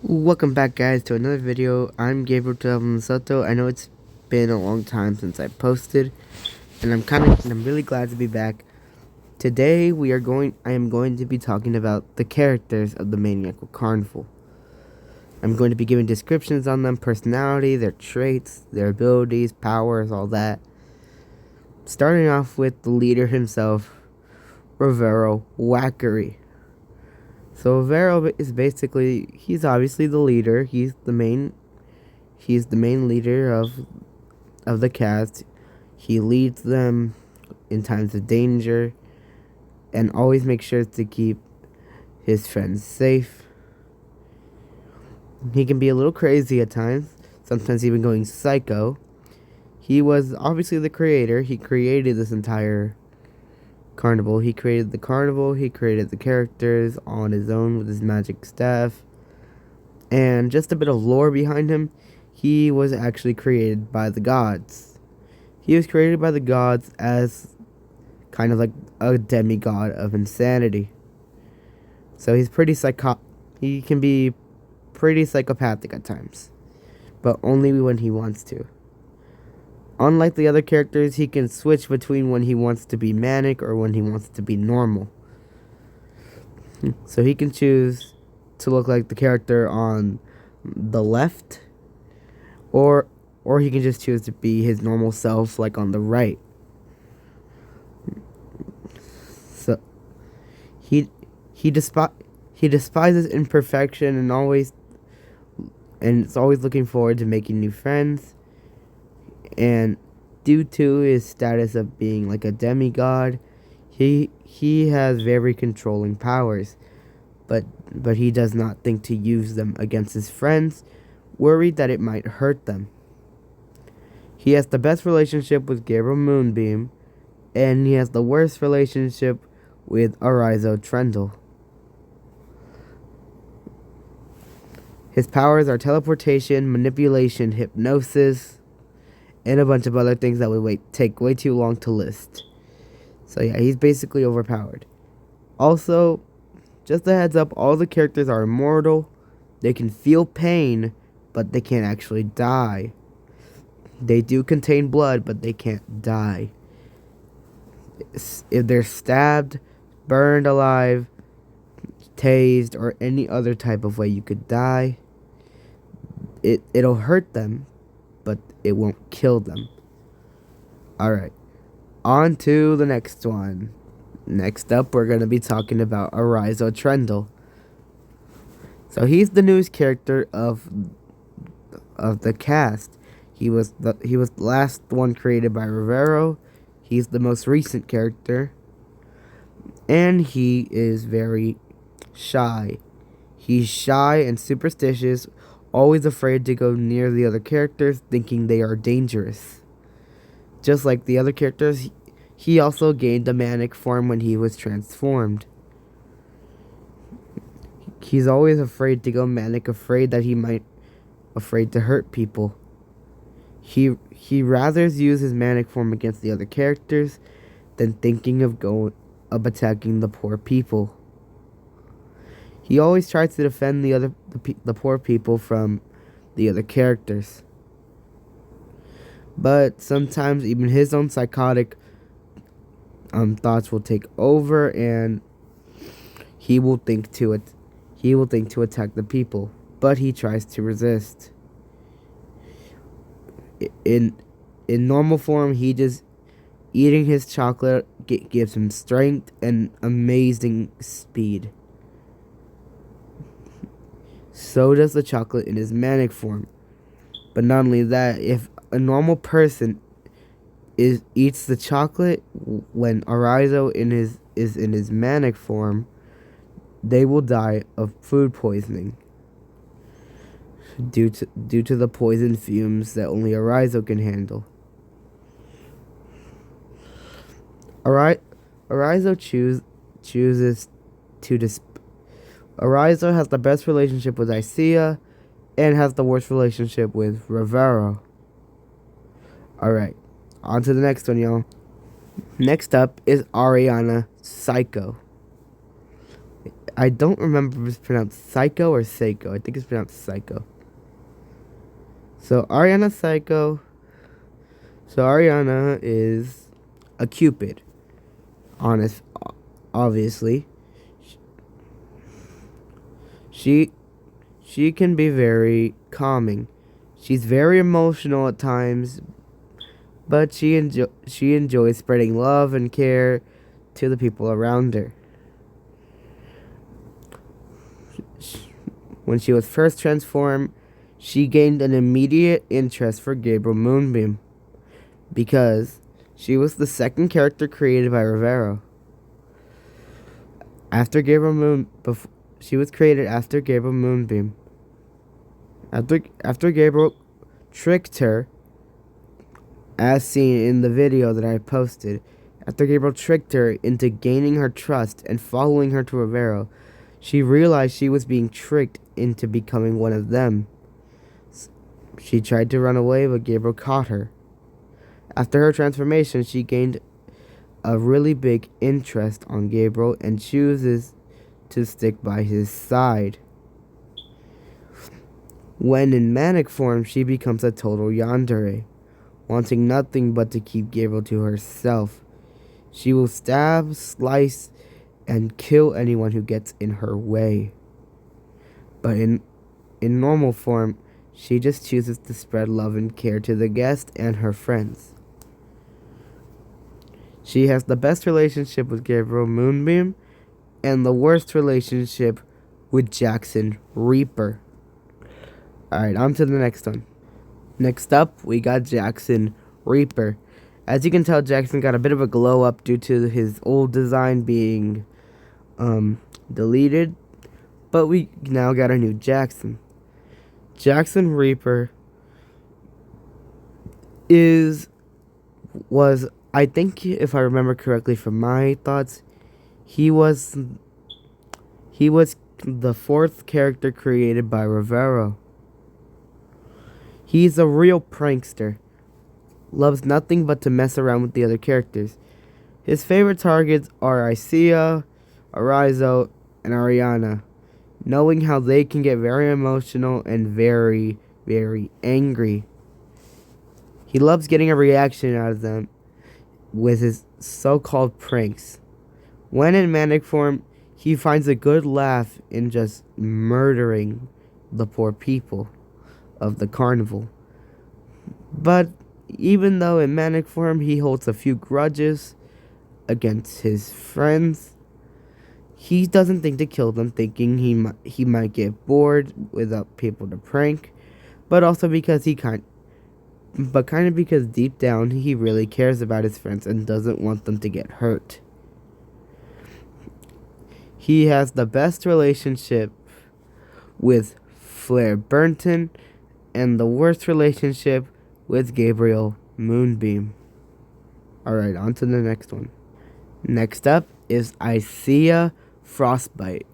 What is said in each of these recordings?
Welcome back, guys, to another video. I'm Gabriel Soto. I know it's been a long time since I posted, and I'm really glad to be back. Today I am going to be talking about the characters of the Maniacle Carnival. I'm going to be giving descriptions on them, personality, their traits, their abilities, powers, all that. Starting off with the leader himself, Rivero Wackery. So Rivero is basically, he's obviously the leader. He's the main leader of the cast. He leads them in times of danger and always makes sure to keep his friends safe. He can be a little crazy at times, sometimes even going psycho. He was obviously the creator. He created this entire carnival. He created the carnival. He created the characters on his own with his magic staff. And just a bit of lore behind him, he was actually created by the gods. He was created by the gods as kind of like a demigod of insanity. So he can be pretty psychopathic at times, but only when he wants to. Unlike the other characters, he can switch between when he wants to be manic or when he wants to be normal. So he can choose to look like the character on the left, or he can just choose to be his normal self, like on the right. So he despises imperfection and is always looking forward to making new friends. And due to his status of being like a demigod, he has very controlling powers, but he does not think to use them against his friends, worried that it might hurt them. He has the best relationship with Gabriel Moonbeam, and he has the worst relationship with Arizo Trendle. His powers are teleportation, manipulation, hypnosis, and a bunch of other things that would take way too long to list. So yeah, he's basically overpowered. Also, just a heads up, all the characters are immortal. They can feel pain, but they can't actually die. They do contain blood, but they can't die. If they're stabbed, burned alive, tased, or any other type of way you could die, it'll hurt them, but it won't kill them. Alright, on to the next one. Next up, we're going to be talking about Arizo Trendle. So he's the newest character of the cast. He was the last one created by Rivero. He's the most recent character, and he is very shy. He's shy and superstitious, always afraid to go near the other characters, thinking they are dangerous. Just like the other characters, he also gained a manic form when he was transformed. He's always afraid to go manic, afraid to hurt people. He rather use his manic form against the other characters than thinking of attacking the poor people. He always tries to defend the poor people from the other characters. But sometimes even his own psychotic thoughts will take over, and he will think to attack the people, but he tries to resist. In normal form, he just eating his chocolate gives him strength and amazing speed. So does the chocolate in his manic form. But not only that, if a normal person eats the chocolate when Arizo is in his manic form, they will die of food poisoning due to the poison fumes that only Arizo can handle. Arizo chooses to Arizo has the best relationship with Isaiah and has the worst relationship with Rivero. Alright, on to the next one, y'all. Next up is Ariana Psycho. I don't remember if it's pronounced Psycho or Seiko. I think it's pronounced Psycho. So Ariana Psycho. So Ariana is a Cupid. Honest, obviously. She can be very calming. She's very emotional at times, but she enjoys spreading love and care to the people around her. When she was first transformed, she gained an immediate interest for Gabriel Moonbeam because she was the second character created by Rivero. She was created after Gabriel Moonbeam. After Gabriel tricked her, as seen in the video that I posted, after Gabriel tricked her into gaining her trust and following her to Rivero, she realized she was being tricked into becoming one of them. She tried to run away, but Gabriel caught her. After her transformation, she gained a really big interest on Gabriel and chooses to stick by his side. When in manic form, she becomes a total yandere, wanting nothing but to keep Gabriel to herself. She will stab, slice, and kill anyone who gets in her way. But in normal form, she just chooses to spread love and care to the guest and her friends. She has the best relationship with Gabriel Moonbeam and the worst relationship with Jackson Reaper. Alright, on to the next one. Next up, we got Jackson Reaper. As you can tell, Jackson got a bit of a glow up due to his old design being deleted. But we now got a new Jackson. Jackson Reaper was, I think, if I remember correctly from my thoughts, he was the fourth character created by Rivero. He's a real prankster. Loves nothing but to mess around with the other characters. His favorite targets are Isaiah, Arizo, and Ariana, knowing how they can get very emotional and very, very angry. He loves getting a reaction out of them with his so-called pranks. When in manic form, he finds a good laugh in just murdering the poor people of the carnival. But even though in manic form he holds a few grudges against his friends, he doesn't think to kill them, thinking he might get bored without people to prank, but also because kind of because deep down he really cares about his friends and doesn't want them to get hurt. He has the best relationship with Flair Burnton and the worst relationship with Gabriel Moonbeam. Alright, on to the next one. Next up is Isaiah Frostbite.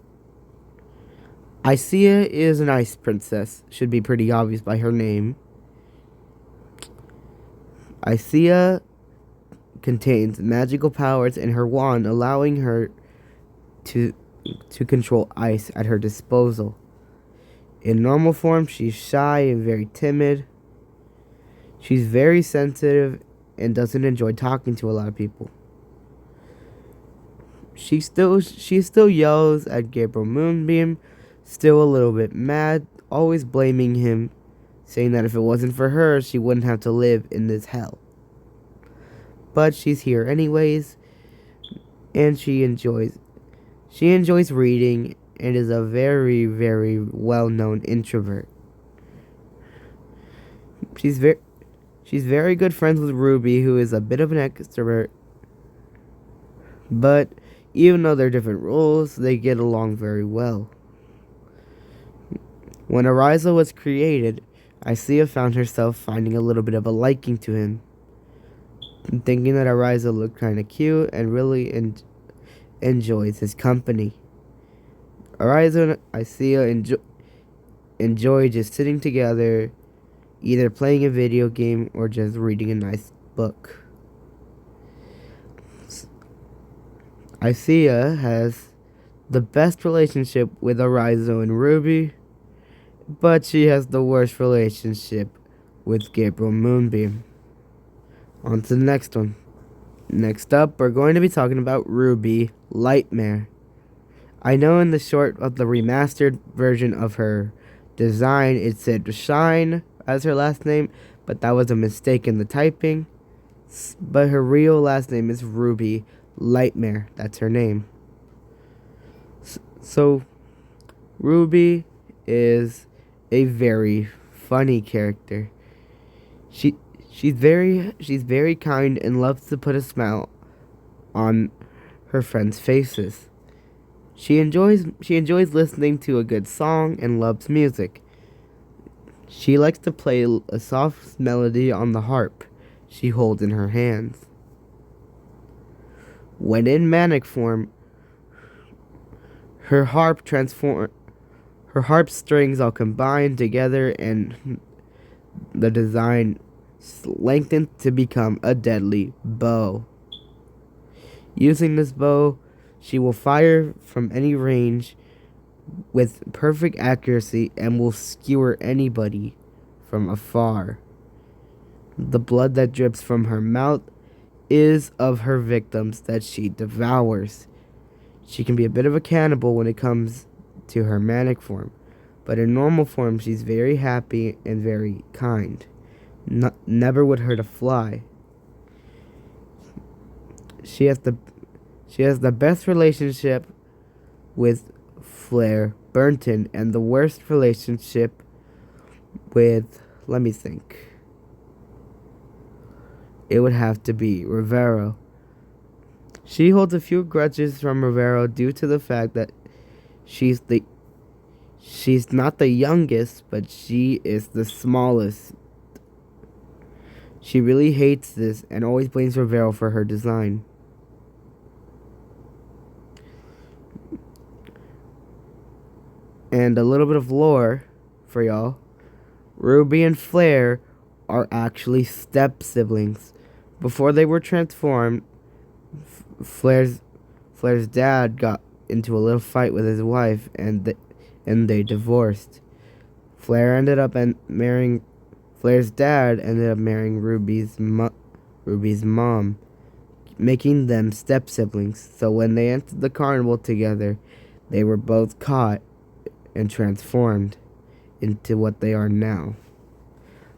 Isaiah is an ice princess. Should be pretty obvious by her name. Isaiah contains magical powers in her wand, allowing her to control ice at her disposal. In normal form, she's shy and very timid. She's very sensitive and doesn't enjoy talking to a lot of people. She still yells at Gabriel Moonbeam, still a little bit mad, always blaming him, saying that if it wasn't for her, she wouldn't have to live in this hell. But she's here anyways, and she enjoys reading and is a very, very well-known introvert. She's very good friends with Ruby, who is a bit of an extrovert. But even though they're different roles, they get along very well. When Ariza was created, Isaiah found herself finding a little bit of a liking to him, thinking that Ariza looked kind of cute and really enjoys his company. Ariza and Isaiah enjoy just sitting together, either playing a video game or just reading a nice book. Isaiah has the best relationship with Arizo and Ruby, but she has the worst relationship with Gabriel Moonbeam. On to the next one. Next up, we're going to be talking about Ruby Lightmare. I know in the short of the remastered version of her design, it said Shine as her last name, but that was a mistake in the typing. But her real last name is Ruby Lightmare. That's her name. So, Ruby is a very funny character. She's very kind and loves to put a smile on her friends' faces. She enjoys listening to a good song and loves music. She likes to play a soft melody on the harp she holds in her hands. When in manic form, her harp strings all combine together and the design lengthened to become a deadly bow. Using this bow, she will fire from any range with perfect accuracy and will skewer anybody from afar. The blood that drips from her mouth is of her victims that she devours. She can be a bit of a cannibal when it comes to her manic form, but in normal form she's very happy and very kind. Never would hurt a fly. She has the best relationship with Flare Burnton and the worst relationship with, let me think. It would have to be Rivero. She holds a few grudges from Rivero due to the fact that she's not the youngest, but she is the smallest. She really hates this and always blames Rivero for her design. And a little bit of lore for y'all. Ruby and Flare are actually step-siblings. Before they were transformed, Flare's dad got into a little fight with his wife and they divorced. Flare's dad ended up marrying Ruby's mom, making them step-siblings. So when they entered the carnival together, they were both caught and transformed into what they are now.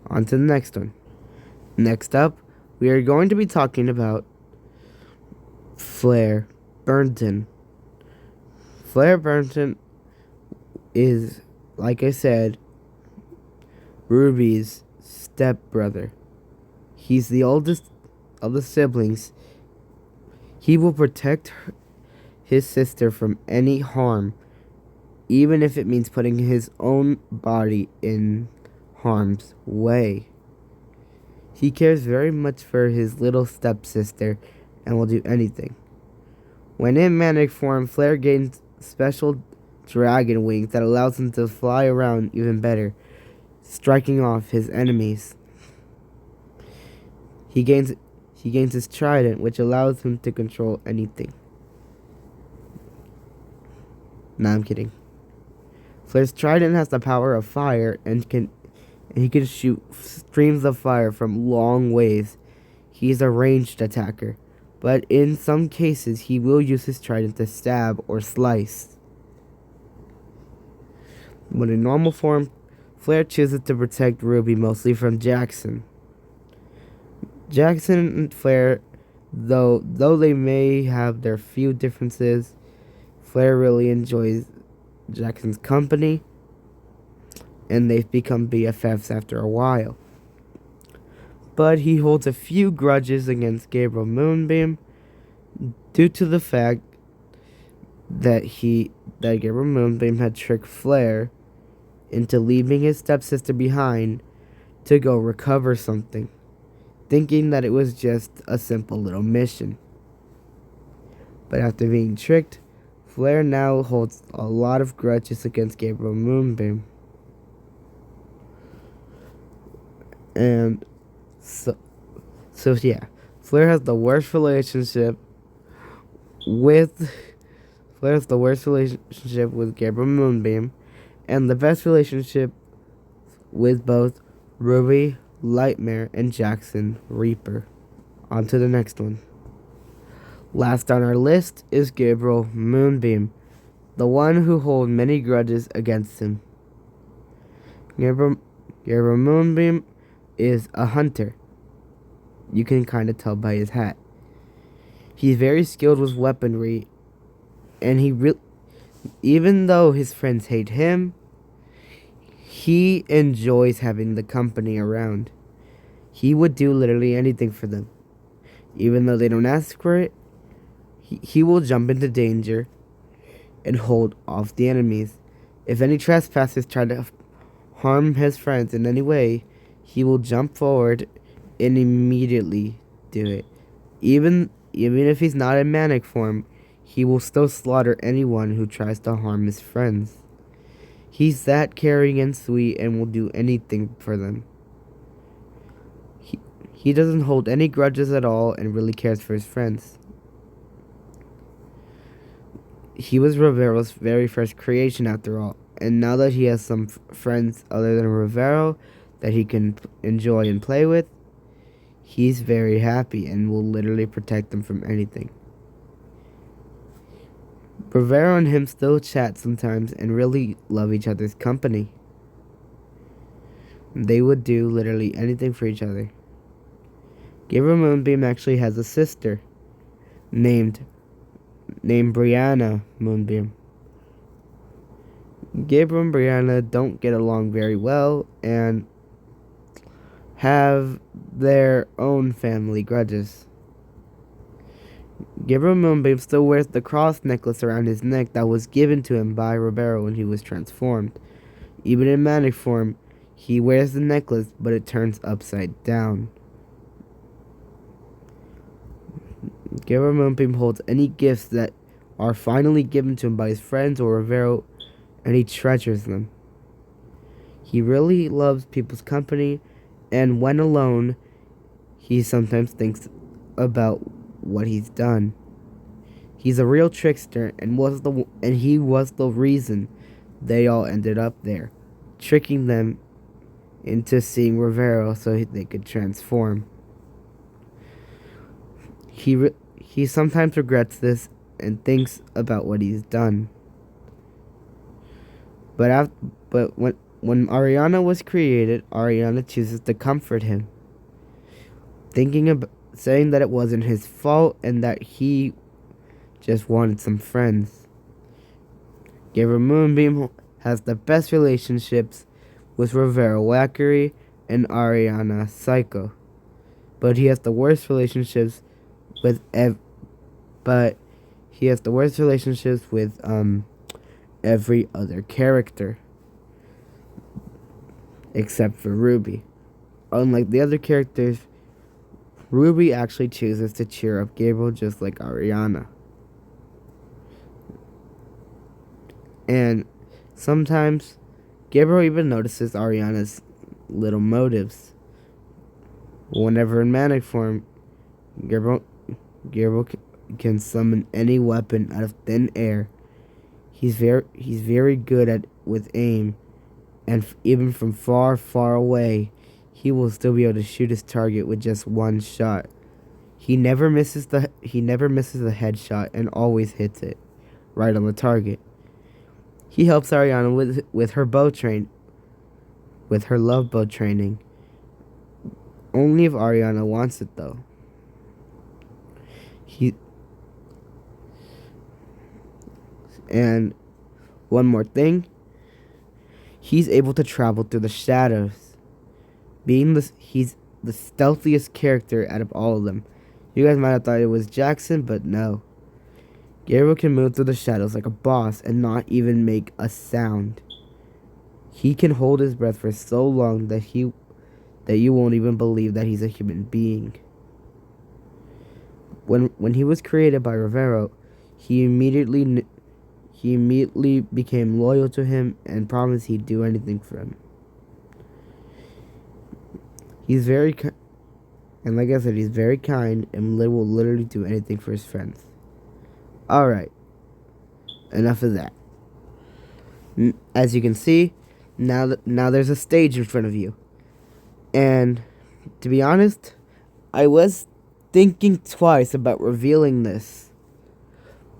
On to the next one. Next up, we are going to be talking about Flare Burnton. Flare Burnton is, like I said, Ruby's stepbrother. He's the oldest of the siblings. He will protect his sister from any harm, even if it means putting his own body in harm's way. He cares very much for his little stepsister and will do anything. When in manic form, Flare gains special dragon wings that allows him to fly around even better, striking off his enemies. He gains his trident, which allows him to control anything. Nah, I'm kidding. Flare's trident has the power of fire and he can shoot streams of fire from long ways. He's a ranged attacker, but in some cases he will use his trident to stab or slice. When in normal form, Flare chooses to protect Ruby mostly from Jackson. Jackson and Flare, though they may have their few differences, Flare really enjoys Jackson's company, and they've become BFFs after a while. But he holds a few grudges against Gabriel Moonbeam due to the fact that Gabriel Moonbeam had tricked Flare into leaving his stepsister behind to go recover something, thinking that it was just a simple little mission. But after being tricked, Flare now holds a lot of grudges against Gabriel Moonbeam. And so yeah, Flare has the worst relationship with Claire has the worst relationship with Gabriel Moonbeam, and the best relationship with both Ruby Lightmare and Jackson Reaper. On to the next one. Last on our list is Gabriel Moonbeam, the one who holds many grudges against him. Gabriel Moonbeam is a hunter. You can kind of tell by his hat. He's very skilled with weaponry, and even though his friends hate him, he enjoys having the company around. He would do literally anything for them. Even though they don't ask for it, he will jump into danger and hold off the enemies. If any trespassers try to harm his friends in any way, he will jump forward and immediately do it. Even if he's not in manic form, he will still slaughter anyone who tries to harm his friends. He's that caring and sweet and will do anything for them. He doesn't hold any grudges at all and really cares for his friends. He was Rivero's very first creation after all, and now that he has some friends other than Rivero that he can enjoy and play with, he's very happy and will literally protect them from anything. Rivero and him still chat sometimes and really love each other's company. They would do literally anything for each other. Gabriel Moonbeam actually has a sister named Brianna Moonbeam. Gabriel and Brianna don't get along very well and have their own family grudges. Gabriel Moonbeam still wears the cross necklace around his neck that was given to him by Rivero when he was transformed. Even in manic form, he wears the necklace, but it turns upside down. Gabriel Moonbeam holds any gifts that are finally given to him by his friends or Rivero, and he treasures them. He really loves people's company, and when alone, he sometimes thinks about what he's done. He's a real trickster, and he was the reason they all ended up there, tricking them into seeing Rivero so they could transform. He sometimes regrets this and thinks about what he's done. But when Ariana was created, Ariana chooses to comfort him, saying that it wasn't his fault and that he just wanted some friends. Gabriel Moonbeam has the best relationships with Rivero Wackery and Ariana Psycho, but he has the worst relationships with every other character except for Ruby. Unlike the other characters, Ruby actually chooses to cheer up Gabriel just like Ariana. And sometimes Gabriel even notices Ariana's little motives. Whenever in manic form, Gabriel can summon any weapon out of thin air. He's very good with aim, and even from far away, he will still be able to shoot his target with just one shot. He never misses the headshot and always hits it right on the target. He helps Ariana with her love bow training. Only if Ariana wants it though. And one more thing, he's able to travel through the shadows. He's the stealthiest character out of all of them. You guys might have thought it was Jackson, but no. Gabriel can move through the shadows like a boss and not even make a sound. He can hold his breath for so long that you won't even believe that he's a human being. When he was created by Rivero, he immediately became loyal to him and promised he'd do anything for him. He's very and like I said, he's very kind and will literally do anything for his friends. Alright, enough of that. As you can see, now there's a stage in front of you. And to be honest, I was thinking twice about revealing this.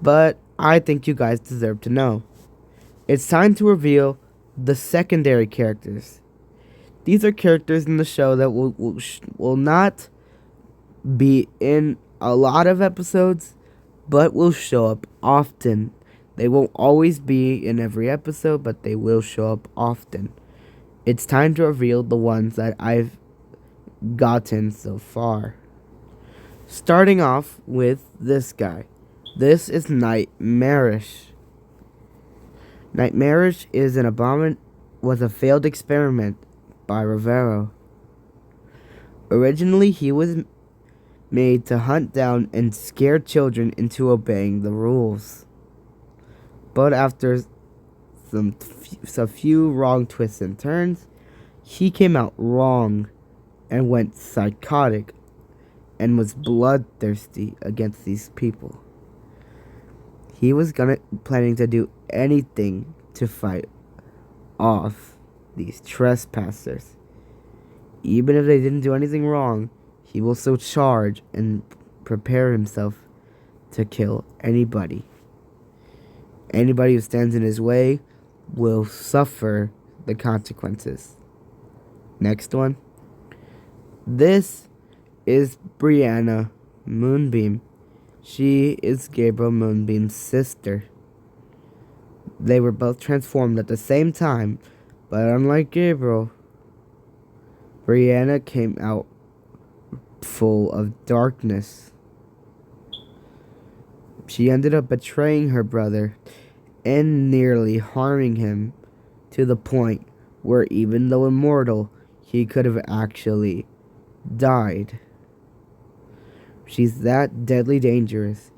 But I think you guys deserve to know. It's time to reveal the secondary characters. These are characters in the show that will not be in a lot of episodes, but will show up often. They won't always be in every episode, but they will show up often. It's time to reveal the ones that I've gotten so far. Starting off with this guy. This is Nightmarish. Nightmarish is was a failed experiment by Rivero. Originally, he was made to hunt down and scare children into obeying the rules. But after a few wrong twists and turns, he came out wrong and went psychotic and was bloodthirsty against these people. He was planning to do anything to fight off these trespassers. Even if they didn't do anything wrong, he will still charge and prepare himself to kill anybody. Anybody who stands in his way will suffer the consequences. Next one. This is Brianna Moonbeam. She is Gabriel Moonbeam's sister. They were both transformed at the same time, but unlike Gabriel, Brianna came out full of darkness. She ended up betraying her brother and nearly harming him to the point where, even though immortal, he could have actually died. She's that deadly dangerous,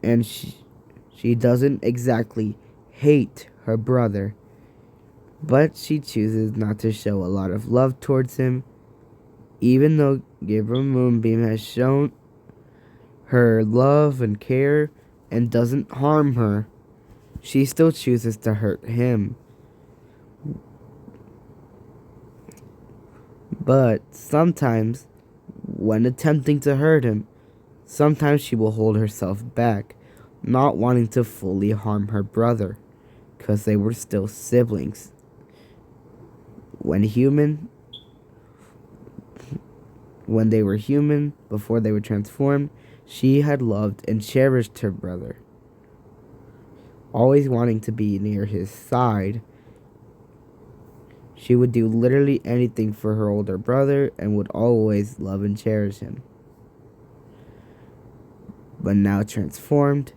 and she doesn't exactly hate her brother, but she chooses not to show a lot of love towards him. Even though Gabriel Moonbeam has shown her love and care and doesn't harm her, she still chooses to hurt him. But sometimes, when attempting to hurt him, sometimes she will hold herself back, not wanting to fully harm her brother, because they were still siblings. When they were human, before they were transformed, she had loved and cherished her brother, always wanting to be near his side. She would do literally anything for her older brother and would always love and cherish him. But now transformed,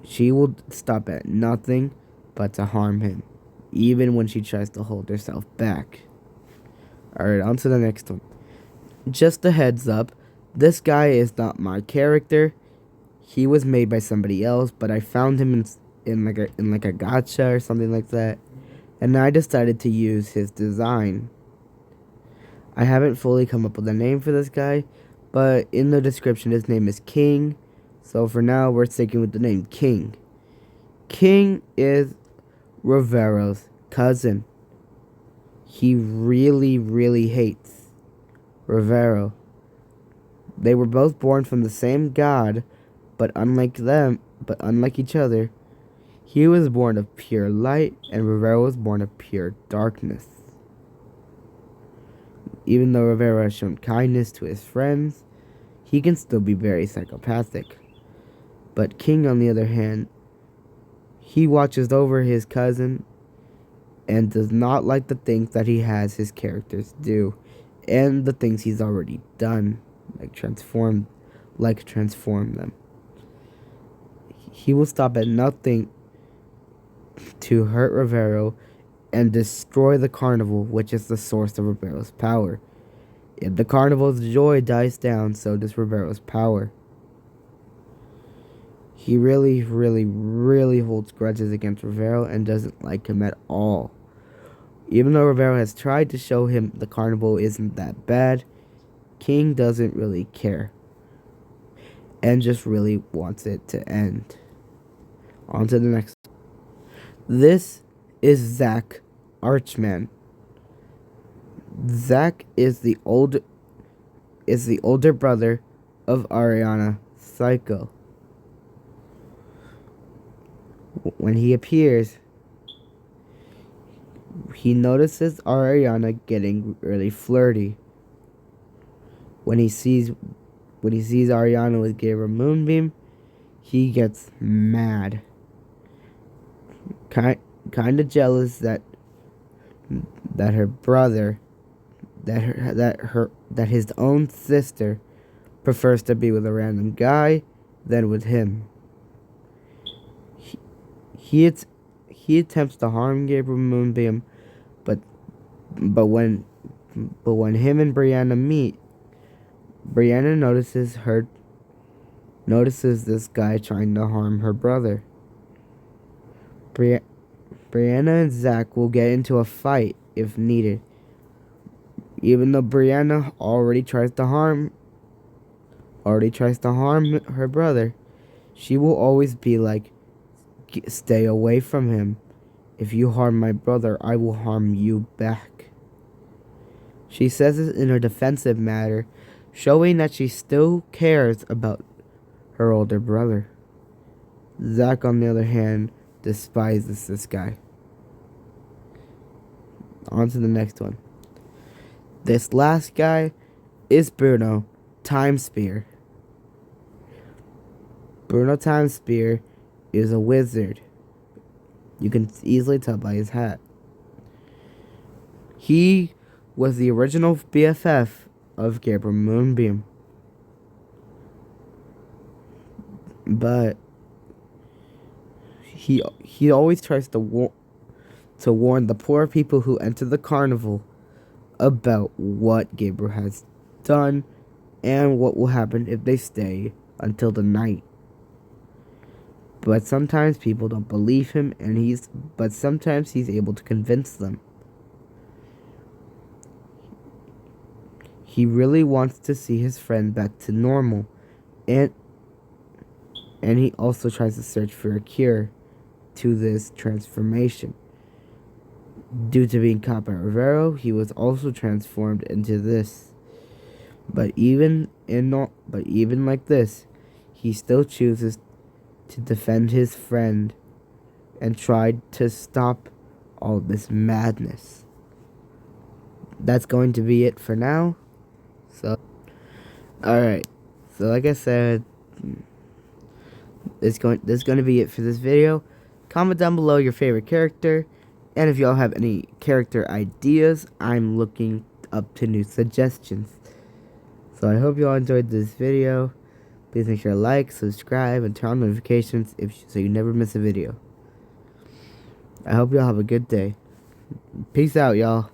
she will stop at nothing but to harm him, even when she tries to hold herself back. Alright, on to the next one. Just a heads up, this guy is not my character. He was made by somebody else, but I found him in like a gacha or something like that, and I decided to use his design. I haven't fully come up with a name for this guy, but in the description his name is King, so for now we're sticking with the name King. King is Rivero's cousin. He really, really hates Rivero. They were both born from the same god, but unlike each other, he was born of pure light, and Rivero was born of pure darkness. Even though Rivero has shown kindness to his friends, he can still be very psychopathic. But King, on the other hand, he watches over his cousin and does not like the things that he has his characters do, and the things he's already done, like transform them. He will stop at nothing to hurt Rivero and destroy the carnival, which is the source of Rivero's power. If the carnival's joy dies down, so does Rivero's power. He really, really, really holds grudges against Rivero and doesn't like him at all. Even though Rivero has tried to show him the carnival isn't that bad, King doesn't really care and just really wants it to end. On to the next. This is Zack Archman. Zack is the older brother of Ariana Psycho. When he appears, he notices Ariana getting really flirty. When he sees Ariana with Gabriel Moonbeam, he gets mad. Kind of jealous that her brother, that his own sister prefers to be with a random guy than with him. He attempts to harm Gabriel Moonbeam, but when him and Brianna meet, Brianna notices this guy trying to harm her brother. Brianna and Zack will get into a fight if needed. Even though Brianna already tries to harm her brother, she will always be like, "Stay away from him. If you harm my brother, I will harm you back." She says it in a defensive manner, showing that she still cares about her older brother. Zack, on the other hand, despises this guy. On to the next one. This last guy is Bruno Timespear. Bruno Timespear is a wizard. You can easily tell by his hat. He was the original BFF of Gabriel Moonbeam. But he always tries to warn the poor people who enter the carnival about what Gabriel has done and what will happen if they stay until the night. But sometimes people don't believe him, but sometimes he's able to convince them. He really wants to see his friend back to normal, and he also tries to search for a cure to this transformation. Due to being caught by Rivero, he was also transformed into this. But even like this, he still chooses to defend his friend and tried to stop all this madness. That's going to be it for now. So, alright. So like I said, this is going to be it for this video. Comment down below your favorite character. And if y'all have any character ideas, I'm looking up to new suggestions. So I hope y'all enjoyed this video. Please make sure to like, subscribe, and turn on notifications so you never miss a video. I hope y'all have a good day. Peace out, y'all.